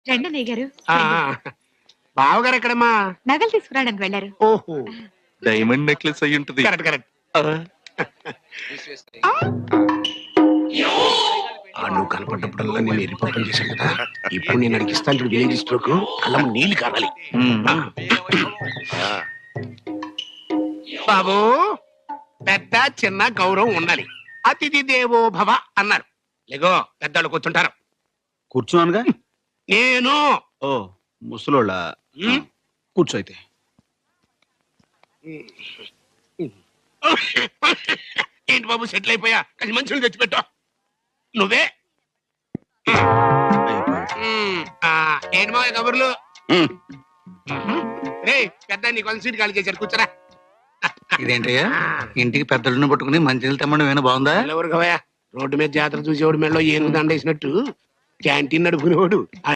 రండి అన్నయ్య గారు. ఆ, బావగారు ఎక్కడమ్మా? నగలు తీసుకురావడానికి వెళ్ళారు. ఓహో, డైమండ్ నెక్లెస్ అయి ఉంటది. Correct correct. నువ్వు కనపడ్డప్పుడల్లా నేను ఎరిపాపం చేశాను కదా, ఇప్పుడు నేను అడిగిస్తాను చూడు విలేజ్ స్ట్రోక్, కళ్ళ నీళ్ళు కావాలి. బాబు, పెద్ద చిన్న గౌరవం ఉండాలి. అతిథి దేవో భవ అన్నారు. లేగో, పెద్దలు కూర్చుంటారు. కూర్చున్నానుగా. నేను ఓ ముసలోళ్ళ కూర్చో అయితే. ఏంటి బాబు, సెటిల్ అయిపోయా, కానీ మనుషులు తెచ్చిపెట్టు. నువ్వే ఏంటి మా కబుర్లు? రే పెద్ద నీ కొంచెం సీట్ ఖాళీ చేశారు, కూర్చోరా. ఇదేంటయ్యా, ఇంటికి పెద్దలను పట్టుకుని మంచినీళ్ళు తెమ్మడం ఏమైనా బాగుందా? ఎవరు కవయా, రోడ్డు మీద జాతర చూసేవాడు మెడలో ఏనుగు దండేసినట్టు క్యాంటీన్ నడుపుకునేవాడు